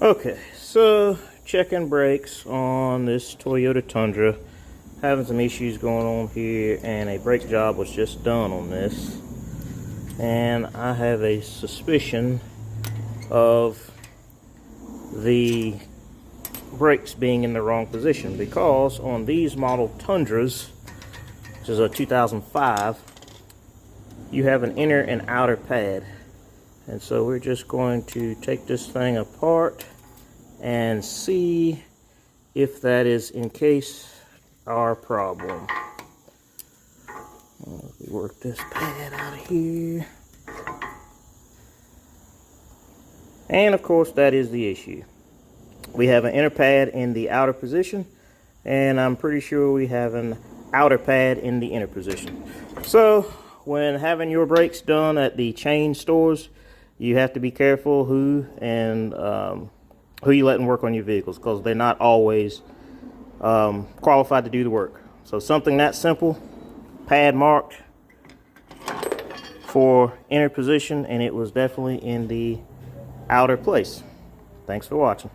Okay, so checking brakes on this Toyota Tundra. Having some issues going on here, and a brake job was just done on this. And I have a suspicion of the brakes being in the wrong position, because on these model Tundras, which is a 2005, you have an inner and outer pad. And so we're just going to take this thing apart and see if that is in case our problem. We work this pad out of here. And of course that is the issue. We have an inner pad in the outer position, and I'm pretty sure we have an outer pad in the inner position. So when having your brakes done at the chain stores, you have to be careful who you letting work on your vehicles, because they're not always qualified to do the work. So something that simple, pad marked for inner position, and it was definitely in the outer place. Thanks for watching.